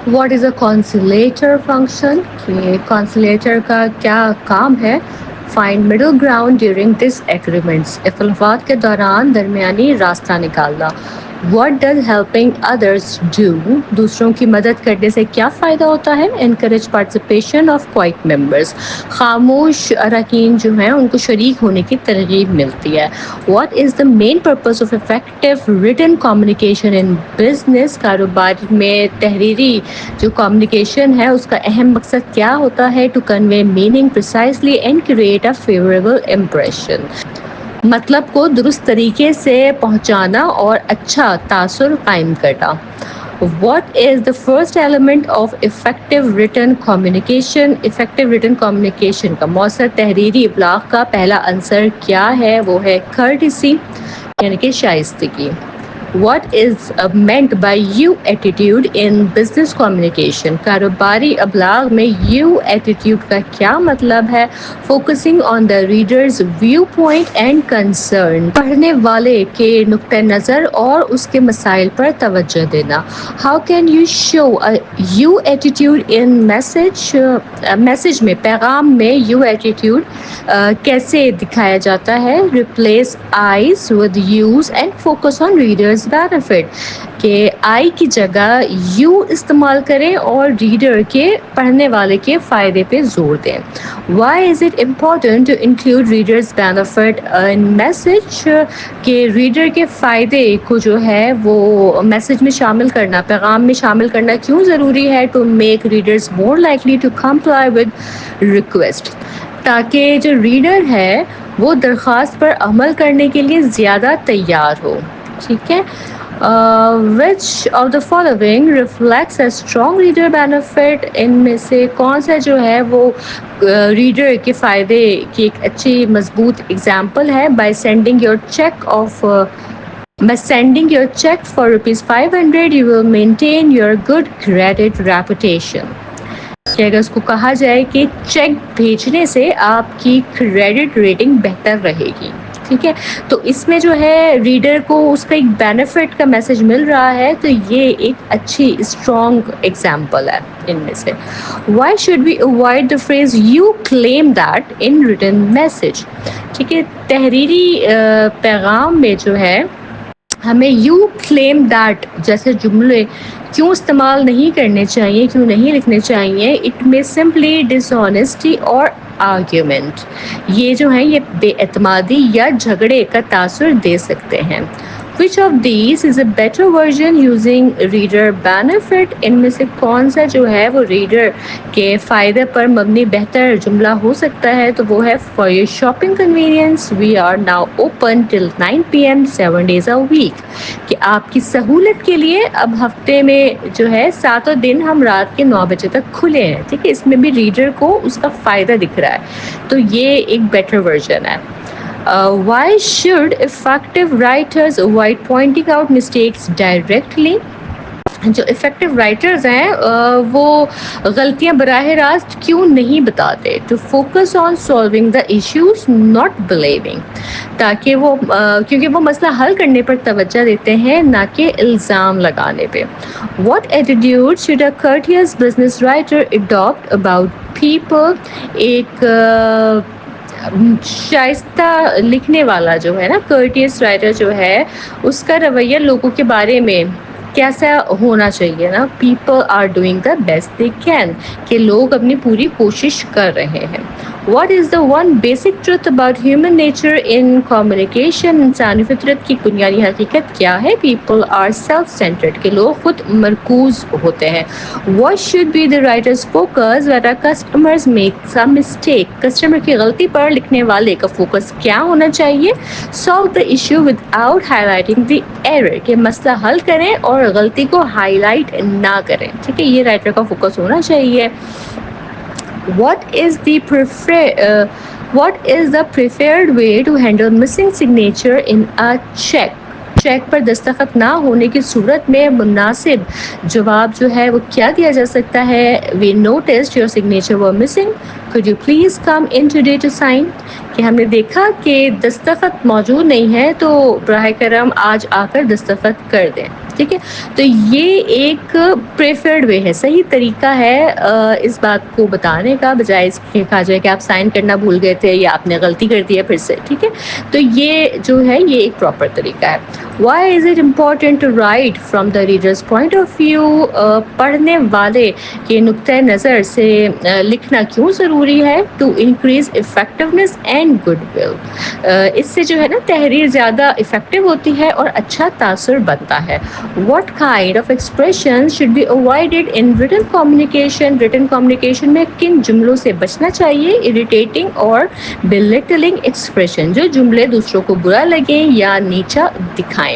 What is a کانسلیٹر function, کہ کانسلیٹر کا کیا کام ہے؟ Find middle ground during this agreements, اختلافات کے دوران درمیانی راستہ نکالنا. What does helping others do, دوسروں کی مدد کرنے سے کیا فائدہ ہوتا ہے؟ Encourage participation of quite members, خاموش اراکین جو ہیں ان کو شریک ہونے کی ترغیب ملتی ہے. What is the main purpose of effective written communication in business, کاروبار میں تحریری جو کمیونیکیشن ہے اس کا اہم مقصد کیا ہوتا ہے؟ To convey meaning precisely and create a favourable impression, مطلب کو درست طریقے سے پہنچانا اور اچھا تاثر قائم کرنا. What is the first element of effective written communication, effective written communication کا مؤثر تحریری ابلاغ کا پہلا عنصر کیا ہے؟ وہ ہے courtesy، یعنی کہ شائستگی. What is meant by you attitude in business communication؟ کاروباری ابلاغ میں you attitude کا کیا مطلب ہے؟ Focusing on the reader's viewpoint and concern، پڑھنے والے کے نقطہ نظر اور اس کے مسائل پر توجہ دینا. How can you show a you attitude in message؟ Message میں، پیغام میں you attitude کیسے دکھایا جاتا ہے؟ Replace I's with U's and focus on readers benefit، کہ آئی کی جگہ یو استعمال کریں اور ریڈر کے، پڑھنے والے کے فائدے پہ زور دیں. Why is it important to include readers benefit in message, کہ ریڈر کے فائدے کو جو ہے وہ میسج میں شامل کرنا، پیغام میں شامل کرنا کیوں ضروری ہے؟ To make readers more likely to comply with request, تاکہ جو ریڈر ہے وہ درخواست پر عمل کرنے کے لیے زیادہ تیار ہو. ٹھیک ہے. Which of the following reflects a strong reader benefit, ان میں سے کون سا جو ہے وہ ریڈر کے فائدے کی ایک اچھی مضبوط اگزامپل ہے؟ By sending your check of By sending your check for ₹500, you will maintain your good credit reputation. کہ اگر اس کو کہا جائے کہ چیک بھیجنے سے آپ کی کریڈٹ ریٹنگ بہتر رہے گی. ٹھیک ہے. تو اس میں جو ہے ریڈر کو اس کا ایک بینیفٹ کا میسج مل رہا ہے، تو یہ ایک اچھی اسٹرانگ ایگزامپل ہے ان میں سے. Why should we avoid the phrase you claim that in written message? ٹھیک ہے. تحریری پیغام میں جو ہے ہمیں یو کلیم دیٹ جیسے جملے کیوں استعمال نہیں کرنے چاہیے، کیوں نہیں لکھنے چاہیے؟ اٹ میں سمپلی ڈس آنیسٹی اور آرگیومنٹ، یہ جو ہیں یہ بے اعتمادی یا جھگڑے کا تاثر دے سکتے ہیں. Which of these is a better version using reader benefit؟ ان میں سے کون سا جو ہے وہ ریڈر کے فائدے پر مبنی بہتر جملہ ہو سکتا ہے؟ تو وہ ہے For your shopping convenience we are now open till 9 PM 7 days a week، کہ آپ کی سہولت کے لیے اب ہفتے میں جو ہے 7 دن ہم رات کے 9 بجے تک کھلے ہیں. ٹھیک ہے. اس میں بھی ریڈر کو اس کا فائدہ دکھ رہا ہے، تو یہ ایک بیٹر ورژن ہے. Why should effective writers avoid pointing out mistakes directly؟ جو افیکٹو رائٹرز ہیں وہ غلطیاں براہ راست کیوں نہیں بتاتے؟ To focus on solving the issues not blaming, تاکہ وہ کیونکہ وہ مسئلہ حل کرنے پر توجہ دیتے ہیں نہ کہ الزام لگانے پہ. What attitude should a courteous business writer adopt about people؟ ایک شائستہ لکھنے والا جو ہے نا، courteous رائٹر جو ہے، اس کا رویہ لوگوں کے بارے میں کیسا ہونا چاہیے نا؟ People are doing the best they can, کہ لوگ اپنی پوری کوشش کر رہے ہیں. What is the one basic truth about human nature in communication? انسانی فطرت کی بنیادی حقیقت کیا ہے؟ پیپل آر سیلف سینٹرڈ، کہ لوگ خود مرکوز ہوتے ہیں. What should be the writers focus when a customers make some mistake? Customer کی غلطی پر لکھنے والے کا فوکس کیا ہونا چاہیے؟ Solve the issue with out high lighting the error, کہ مسئلہ حل کریں اور غلطی کو ہائی لائٹ نہ کریں. ٹھیک ہے. یہ رائٹر کا فوکس ہونا چاہیے. What is the preferred way to handle missing signature in a check؟ Check پر دستخط نہ ہونے کی صورت میں مناسب جواب جو ہے وہ کیا دیا جا سکتا ہے؟ We noticed your signature were missing. Could you please come in today to sign؟ کہ کہ ہم نے دیکھا کہ دستخط موجود نہیں ہے تو براہ کرم آج آ کر دستخط کر دیں. ٹھیک ہے, تو یہ ایک پریفرڈ وے ہے, صحیح طریقہ ہے اس بات کو بتانے کا, بجائے اس کے کہا جائے کہ آپ سائن کرنا بھول گئے تھے یا آپ نے غلطی کر دی ہے پھر سے. ٹھیک ہے, تو یہ جو ہے یہ ایک پراپر طریقہ ہے. Why is it important to write from the reader's point of view? پڑھنے والے کے نقطۂ نظر سے لکھنا کیوں ضروری ہے؟ To increase effectiveness and goodwill. اس سے جو ہے نا تحریر زیادہ افیکٹو ہوتی ہے اور اچھا تاثر بنتا ہے. What kind of expressions should be avoided in written communication? Written communication میں کن جملوں سے بچنا چاہیے؟ Irritating اور belittling expression, جو جملے دوسروں کو برا لگیں یا نیچا دکھائیں,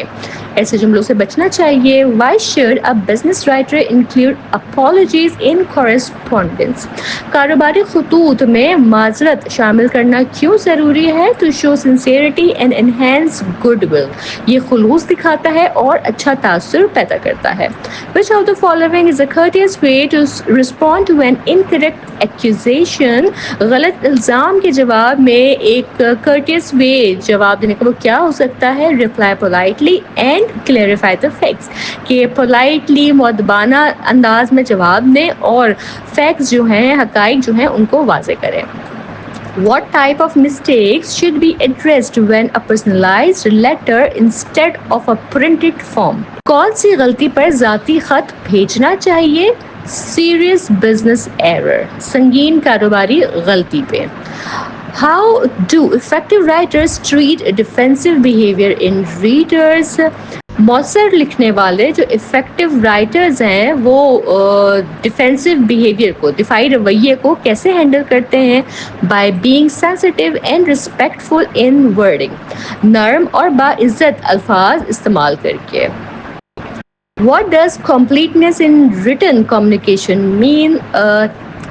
ایسے جملوں سے بچنا چاہیے. Why should a business writer include apologies in correspondence? کاروباری خطوط میں معذرت شامل کرنا کیوں ضروری ہے؟ To show sincerity and enhance goodwill. یہ خلوص دکھاتا ہے اور اچھا تاثر پیدا کرتا ہے. Which of the following is a courteous way to respond to an incorrect accusation? غلط الزام کے جواب میں ایک courteous way جواب دینے کا وہ کیا ہو سکتا ہے؟ Reply politely and clarify the facts. کہ politely مؤدبانہ انداز میں جواب دیں اور facts جو ہیں, حقائق جو ہیں ان کو واضح کریں. What type of mistakes should be addressed when a personalized letter instead of a printed form? کون سی غلطی پر ذاتی خط بھیجنا چاہیے؟ Serious business error, سنگین کاروباری غلطی پہ. How do effective writers treat defensive behavior in readers? مؤثر لکھنے والے جو افیکٹو رائٹرز ہیں وہ ڈیفینسو بیہیویئر کو, دفاعی رویے کو کیسے ہینڈل کرتے ہیں؟ By being sensitive and respectful in wording, نرم اور باعزت الفاظ استعمال کر کے. What does completeness in written communication mean?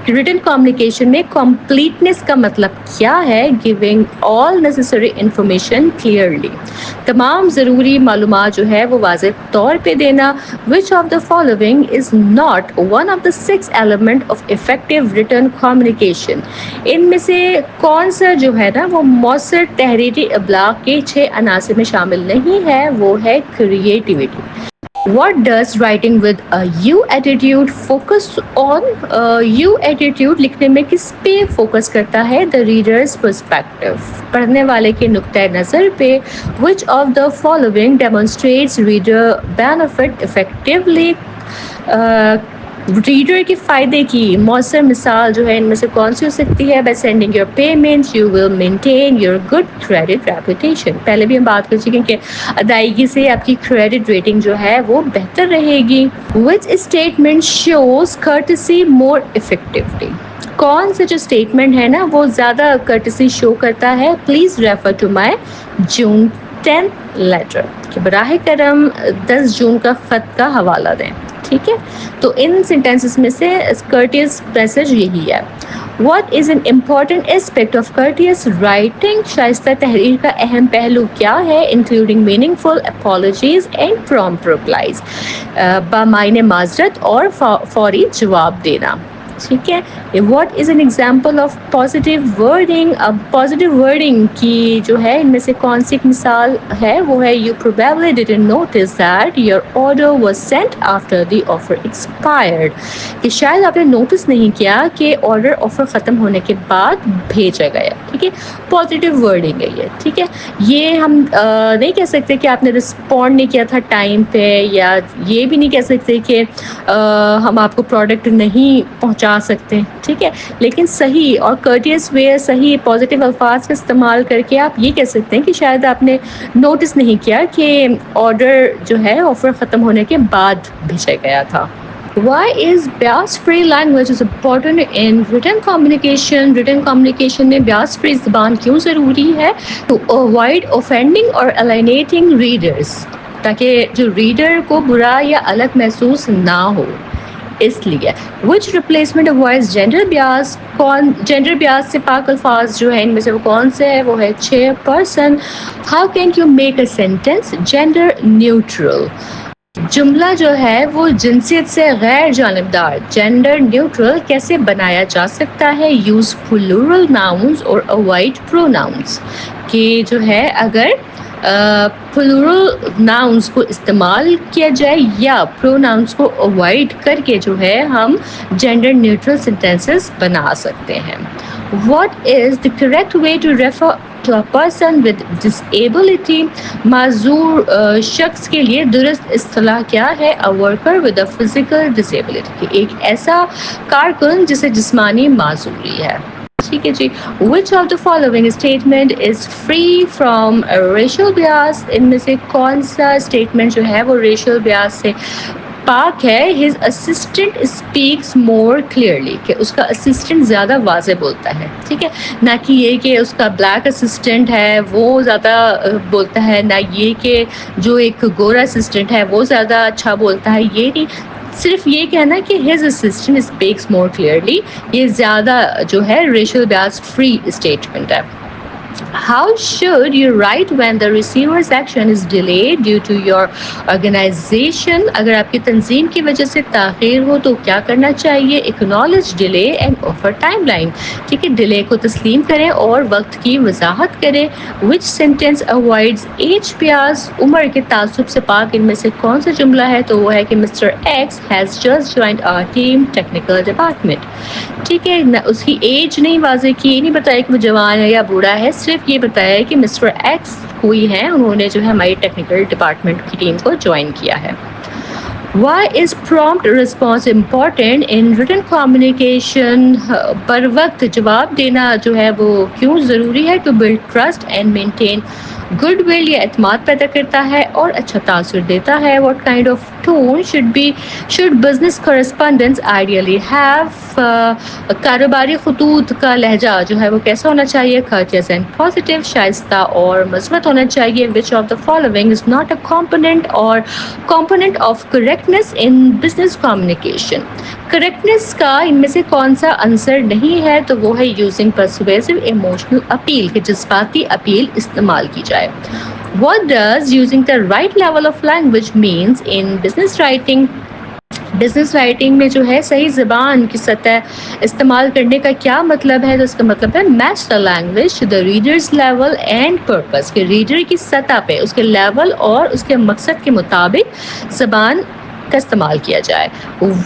Written communication میں کمپلیٹنس کا مطلب کیا ہے؟ گیونگ آل نیسیسری انفارمیشن کلیئرلی, تمام ضروری معلومات جو ہے وہ واضح طور پہ دینا. Which of the following is not one of the 6 element of effective written communication? ان میں سے کون سا جو ہے نا وہ مؤثر تحریری ابلاغ کے 6 عناصر میں شامل نہیں ہے؟ وہ ہے creativity. What does writing with a you attitude focus on? You attitude لکھنے میں کس پہ فوکس کرتا ہے؟ The reader's perspective, پڑھنے والے کے نقطۂ نظر پہ. Which of the following demonstrates reader benefit effectively? Reader کے فائدے کی مؤثر مثال جو ہے ان میں سے کون سی ہو سکتی ہے؟ By sending your payment you will maintain your good credit reputation. پہلے بھی ہم بات کر چکے کہ ادائیگی سے آپ کی کریڈٹ ریٹنگ جو ہے وہ بہتر رہے گی. وچ اسٹیٹمنٹ شوز کارٹسی مور افیکٹولی؟ کون سے جو اسٹیٹمنٹ ہے نا وہ زیادہ کارٹسی شو کرتا ہے؟ Please refer to my June 10 letter, کہ براہ کرم 10 جون کا خط کا حوالہ دیں. ٹھیک ہے, تو ان سینٹینسز میں سے courteous میسج یہی ہے. What is an important aspect of courteous writing? شائستہ تحریر کا اہم پہلو کیا ہے؟ Including meaningful apologies and prompt replies, بامعنی معذرت اور فوری جواب دینا. ٹھیک ہے. What is an example of positive wording? اب پازیٹیو ورڈنگ کی جو ہے ان میں سے کون سی ایک مثال ہے؟ وہ ہے you probably didn't notice that your order was sent after the offer expired, کہ شاید آپ نے نوٹس نہیں کیا کہ آرڈر آفر ختم ہونے کے بعد بھیجا گیا. ٹھیک ہے, پازیٹیو ورڈنگ ہے یہ. ٹھیک ہے, یہ ہم نہیں کہہ سکتے کہ آپ نے رسپونڈ نہیں کیا تھا ٹائم پہ, یا یہ بھی نہیں کہہ سکتے کہ ہم آپ کو پروڈکٹ نہیں پہنچا سکتے. ٹھیک ہے, لیکن صحیح اور کورٹیس وے, صحیح پازیٹیو الفاظ کا استعمال کر کے آپ یہ کہہ سکتے ہیں کہ شاید آپ نے نوٹس نہیں کیا کہ آرڈر جو ہے آفر ختم ہونے کے بعد بھیجا گیا تھا. Why is bias free language is important in written communication? Written communication میں bias free زبان کیوں ضروری ہے؟ To avoid offending or alienating readers, تاکہ جو ریڈر کو برا یا الگ محسوس نہ ہو, اس لیے. Which replacement avoids gender bias? کون جینڈر بیاس سے پاک الفاظ جو ہیں ان میں سے وہ کون سے ہے؟ وہ ہے chairperson. How can you make a sentence gender neutral? جملہ جو ہے وہ جنسیت سے غیر جانبدار جینڈر نیوٹرل کیسے بنایا جا سکتا ہے؟ یوز پلورل ناؤنز اور اوائڈ پروناؤنز. کہ جو ہے اگر پلورل ناؤنز کو استعمال کیا جائے یا پروناؤنز کو اوائڈ کر کے جو ہے ہم جینڈر نیوٹرل سینٹینسز بنا سکتے ہیں. What is the correct way to refer to a person with disability. معذور شخص کے لیے درست اصطلاح کیا ہے؟ A worker with a physical disability. ایک ایسا کارکن جسے جسمانی معذوری ہے. ٹھیک ہے جی. Which of the following statement is free from racial bias؟ ان میں سے کون سا اسٹیٹمنٹ جو ہے وہ ریشل بیاس سے پاک ہے؟ His assistant speaks more clearly. کہ اس کا اسسٹنٹ زیادہ واضح بولتا ہے. ٹھیک ہے، نہ کہ یہ کہ اس کا بلیک اسسٹنٹ ہے وہ زیادہ بولتا ہے، نہ یہ کہ جو ایک گورا اسسٹنٹ ہے وہ زیادہ اچھا بولتا ہے. یہ نہیں، صرف یہ کہنا کہ his assistant speaks more clearly, یہ زیادہ جو ہے ریشل بیاس فری اسٹیٹمنٹ ہے. How should you write when the receiver's action is delayed due to your organization؟ اگر آپ کی تنظیم کی وجہ سے تاخیر ہو تو کیا کرنا چاہیے؟ Acknowledge delay and offer timeline. ٹھیک ہے، ڈیلے کو تسلیم کریں اور وقت کی وضاحت کریں. Which sentence avoids age bias؟ عمر کے تعصب سے پاک ان میں سے کون سا جملہ ہے؟ تو وہ ہے کہ Mr. X has just joined our team technical department. ٹھیک ہے، اس کی ایج نہیں واضح کی، نہیں بتایا کہ وہ جوان ہے یا بوڑھا ہے، صرف یہ بتایا کہ مسٹر ایکس کوئی ہیں، انہوں نے جو ہے ہماری ٹیکنیکل ڈپارٹمنٹ کی ٹیم کو جوائن کیا ہے. Why is prompt response important in written communication؟ پر وقت جواب دینا جو ہے وہ کیوں ضروری ہے؟ To build trust and maintain good will, یہ اعتماد پیدا کرتا ہے اور اچھا تاثر دیتا ہے. What kind of tone should business correspondents ideally have? کاروباری خطوط کا لہجہ جو ہے وہ کیسا ہونا چاہیے؟ courteous and positive، شائستہ اور مثبت ہونا چاہیے. which of the following is not a component of correctness in business communication؟ Correctness کا ان میں سے کون سا عنصر نہیں ہے؟ تو وہ ہے یوزنگ پرسویسو ایموشنل اپیل، کہ جذباتی اپیل استعمال کی جائے. What does using the right level of language means in business writing؟ Business writing میں جو ہے صحیح زبان کی سطح استعمال کرنے کا کیا مطلب ہے؟ تو اس کا مطلب ہے match the language to the readers level and purpose, کہ ریڈر کی سطح پہ اس کے لیول اور اس کے مقصد کے مطابق زبان کا استعمال کیا جائے.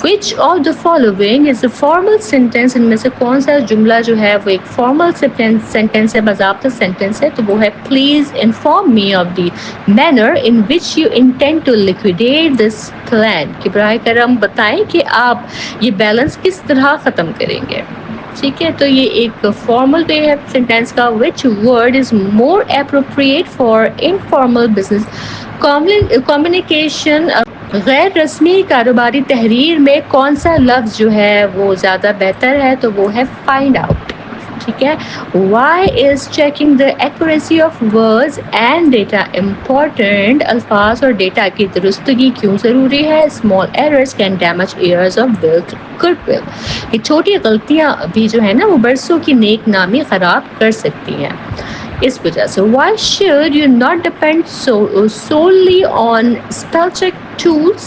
Which of the following is a formal sentence؟ ان میں سے کون سا جملہ جو ہے وہ ایک فارمل سینٹینس ہے، باضابطہ سینٹینس ہے؟ تو وہ ہے Please inform me of the manner in which you intend to liquidate this plan، کہ براہ کرم بتائیں کہ آپ یہ بیلنس کس طرح ختم کریں گے. ٹھیک ہے، تو یہ ایک فارمل وے ہے سینٹینس کا. Which word is more appropriate for informal business communication؟ غیر رسمی کاروباری تحریر میں کون سا لفظ جو ہے وہ زیادہ بہتر ہے؟ تو وہ ہے فائنڈ آؤٹ. ٹھیک ہے. Why is checking the accuracy of words and data important؟ الفاظ اور ڈیٹا کی درستگی کیوں ضروری ہے؟ Small errors can damage years of built goodwill. یہ چھوٹی غلطیاں بھی جو ہے نا وہ برسوں کی نیک نامی خراب کر سکتی ہیں. اس وجہ سے why should you not depend solely on spell check tools؟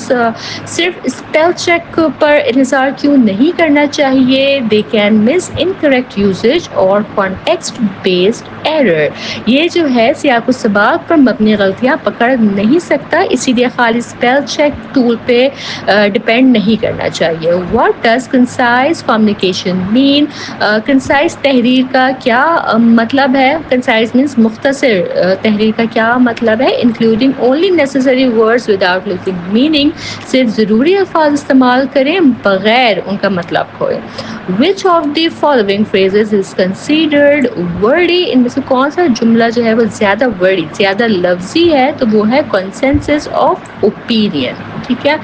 صرف اسپیل چیک پر انحصار کیوں نہیں کرنا چاہیے؟ they can miss incorrect usage or context based error. یہ جو ہے سیاق و سباق پر مبنی غلطیاں پکڑ نہیں سکتا، اسی لیے خالی اسپیل چیک ٹول پہ ڈپینڈ نہیں کرنا چاہیے. what does concise communication mean؟ concise تحریر کا کیا مطلب ہے؟ concise means مختصر تحریر کا کیا مطلب ہے؟ including only necessary words without losing meaning، صرف ضروری الفاظ استعمال کریں بغیر ان کا مطلب کھوئے. which of the following phrases is considered wordy؟ ان میں سے کون سا جملہ جو ہے وہ زیادہ wordy، زیادہ لفظی ہے؟ تو وہ ہے consensus of opinion. ٹھیک ہے.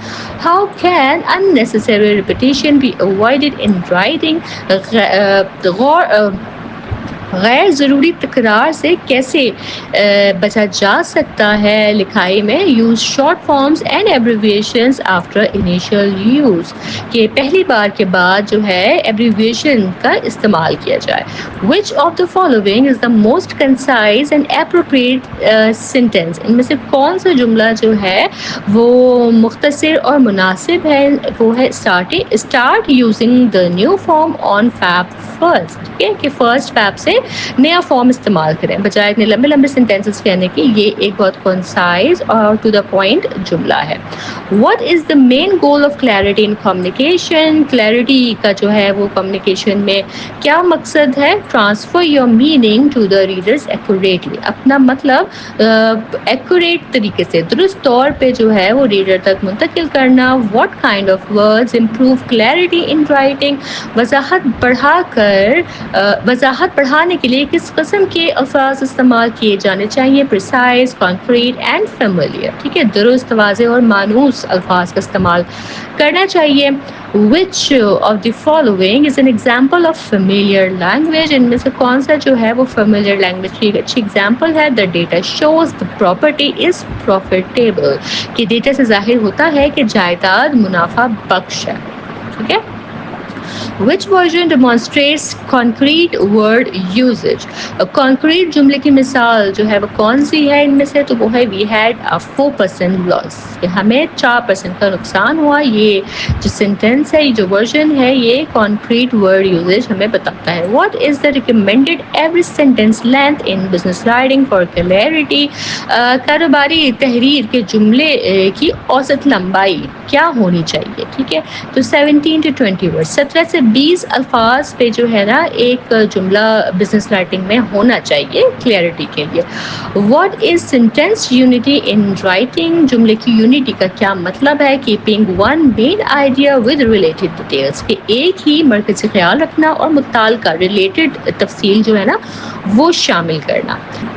how can unnecessary repetition be avoided in writing؟ غیر ضروری تکرار سے کیسے بچا جا سکتا ہے لکھائی میں؟ Use short forms and abbreviations after initial use, کہ پہلی بار کے بعد جو ہے ایبریویشن کا استعمال کیا جائے. Which of the following is the most concise and appropriate sentence, ان میں سے کون سا جملہ جو ہے وہ مختصر اور مناسب ہے؟ وہ ہے start using the new form on Feb first, ٹھیک ہے کہ فرسٹ فیب سے نیا فارم استعمال کریں بجائے اتنے لمبے لمبے سینٹینسز کہنے کی. یہ ایک بہت کنسائز اور ٹو دا پوائنٹ جملہ ہے. What is the main goal of clarity in communication? Clarity کا جو ہے وہ کمیونیکیشن میں کیا مقصد ہے؟ Transfer your meaning to the readers accurately, اپنا مطلب ایکوریٹ طریقے سے درست طور پہ جو ہے وہ ریڈر تک منتقل کرنا. What kind of words improve clarity in writing? وضاحت بڑھانے کے لیے کس قسم کے الفاظ استعمال کیے جانے چاہیے؟ پریسائز، کانکریٹ اینڈ فیملیئر، ٹھیک ہے درست، واضح اور مانوس الفاظ کا استعمال کرنا چاہیے. Which of the following is an example of familiar language؟ ان میں سے کون سا جو ہے وہ familiar language کی ایک اچھی example ہے؟ The data shows the property is profitable، کہ ڈیٹا سے ظاہر ہوتا ہے کہ جائیداد منافع بخش ہے، ٹھیک ہے. Which version demonstrates concrete word usage؟ concrete جملے کی مثال جو ہے وہ کون سی ہے ان میں سے؟ تو وہ ہے we had a 4% loss، کہ ہمیں 4% کا نقصان ہوا. یہ جو سینٹینس ہے، یہ جو ورژن ہے، یہ concrete word usage ہمیں بتاتا ہے. What is the recommended average sentence length in business writing for clarity؟ کاروباری تحریر کے جملے کی اوسط لمبائی کیا ہونی چاہیے؟ ٹھیک ہے تو 17 to 20 ورڈ، 17 سے 20 الفاظ پہ جو ہے نا ایک جملہ بزنس رائٹنگ میں ہونا چاہیے کلیئرٹی کے لیے. What is sentence unity in writing? جملے کی یونٹی کا کیا مطلب ہے؟ Keeping one main idea with related details, کہ ایک ہی مرکزی خیال رکھنا اور متعلقہ ریلیٹڈ تفصیل جو ہے نا وہ شامل کرنا.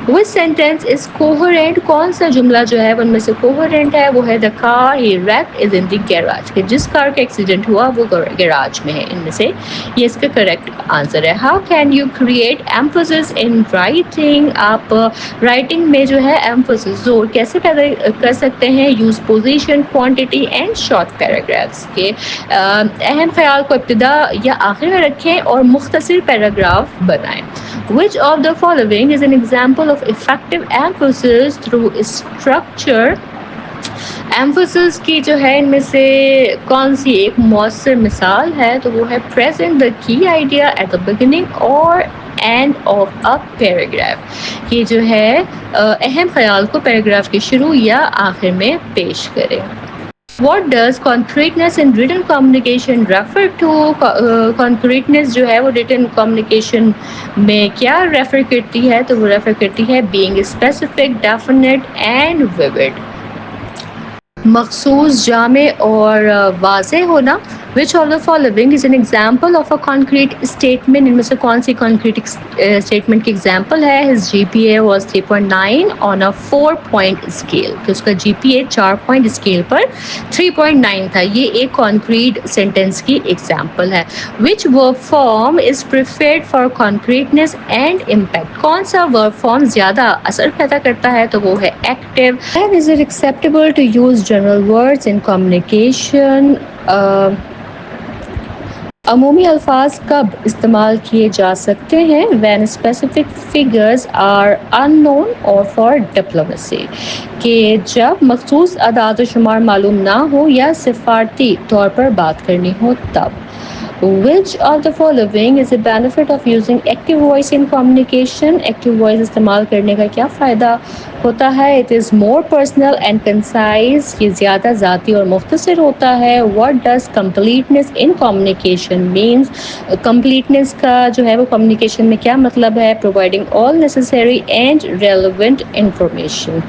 وچ سینٹینس از کوہرنٹ؟ کون سا جملہ جو ہے ان میں سے کوہرنٹ ہے؟ وہ ہے the car he wrecked is in the garage، کہ جس کار کا ایکسیڈنٹ ہوا وہ گیراج میں ہے. ان میں سے یہ اس کا کریکٹ آنسر ہے. How can you create emphasis in writing? آپ رائٹنگ میں جو ہے ایمفسس زور کیسے پیدا کر سکتے ہیں؟ Use position, quantity and short paragraphs, کے اہم خیال کو ابتدا یا آخر میں رکھیں اور مختصر پیراگراف بنائیں. Which of the following is an example of effective emphasis through structure؟ Emphasis کی جو ہے ان میں سے کون سی ایک مؤثر مثال ہے؟ تو وہ ہے present the key idea at the beginning or end of a paragraph، یہ جو ہے اہم خیال کو پیراگراف کے شروع یا آخر میں پیش کرے. What does concreteness in written communication refer to؟ concreteness جو ہے وہ written communication میں کیا ریفر کرتی ہے؟ تو وہ ریفر کرتی ہے being specific, definite and vivid، مخصوص، جامع اور واضح ہونا. Which of the following is an example of a concrete statement؟ ان میں سے کون سی concrete statement کی example ہے؟ His GPA was 3.9 on a 4-point scale، کہ اس کا GPA 4 point scale پر 3.9 تھا. یہ ایک concrete sentence کی example ہے. Which verb form is preferred for concreteness and impact؟ کون سا verb form زیادہ اثر پیدا کرتا ہے؟ تو وہ ہے active. And is it acceptable to use general words in communication؟ عمومی الفاظ کب استعمال کیے جا سکتے ہیں؟ when specific figures are unknown or for diplomacy، کہ جب مخصوص اعداد و شمار معلوم نہ ہو یا سفارتی طور پر بات کرنی ہو تب. Which of the following is a benefit of using active voice in communication؟ active voice استعمال کرنے کا کیا فائدہ ہوتا ہے؟ It is more personal and concise، یہ زیادہ ذاتی اور مختصر ہوتا ہے. What does completeness in communication means؟ completeness کا جو ہے وہ communication میں کیا مطلب ہے؟ Providing all necessary and relevant information،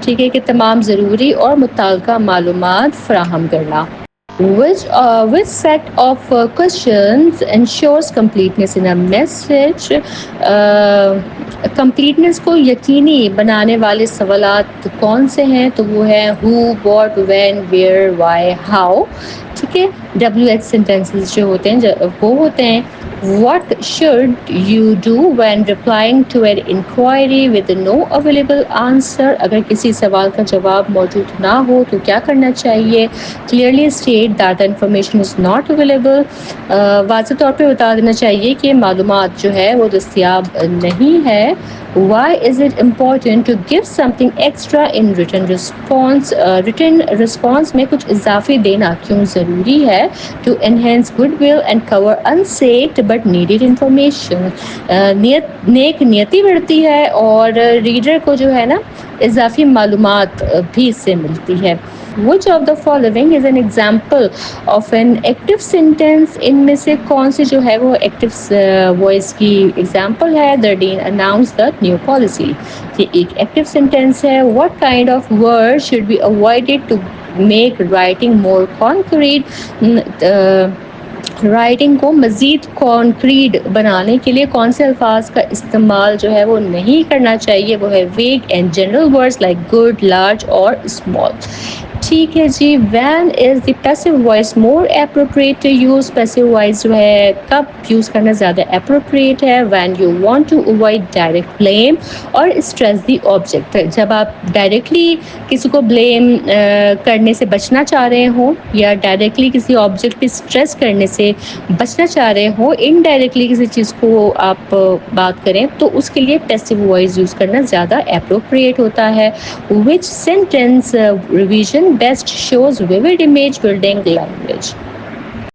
ٹھیک ہے کہ تمام ضروری اور متعلقہ معلومات فراہم کرنا. Which set of questions ensures completeness in a message؟ completeness کو یقینی بنانے والے سوالات کون سے ہیں؟ تو وہ ہے who, what, when, where, why, how، ٹھیک ہے. WH sentences جو ہوتے ہیں وہ ہوتے ہیں what should you do when replying to an inquiry with no available answer. اگر کسی سوال کا جواب موجود نہ ہو تو کیا کرنا چاہیے. clearly state that the information is not available. واضح طور پہ بتا دینا چاہیے کہ معلومات جو ہے وہ دستیاب نہیں ہے. why is it important to give something extra in written response. written response میں کچھ اضافی دینا کیوں ضروری ہے. to enhance goodwill and cover unsaid but needed information. نیک نیتی بڑھتی ہے اور ریڈر کو جو ہے نا اضافی معلومات بھی اس سے ملتی ہے. Which of the following is an example of an active sentence. ان میں سے کون سی جو ہے وہ ایکٹیو وائس کی ایگزامپل ہے. The dean announced the new policy. یہ ایک ایکٹیو سینٹینس ہے. What kind of words should be avoided to make writing more concrete. Writing کو مزید کانکریٹ بنانے کے لیے کون سے الفاظ کا استعمال جو ہے وہ نہیں کرنا چاہیے. وہ ہے vague and general words like good, large اور اسمال. ٹھیک ہے جی. When is the passive voice more appropriate to use. Passive voice جو ہے کب یوز کرنا زیادہ اپروپریٹ ہے. When you want to avoid direct blame اور اسٹریس دی آبجیکٹ. جب آپ ڈائریکٹلی کسی کو بلیم کرنے سے بچنا چاہ رہے ہوں یا ڈائریکٹلی کسی آبجیکٹ پہ اسٹریس کرنے سے بچنا چاہ رہے ہوں, انڈائریکٹلی کسی چیز کو آپ بات کریں تو اس کے لیے پیسو وائس یوز کرنا زیادہ اپروپریٹ ہوتا ہے. Which sentence revision best shows vivid image building language.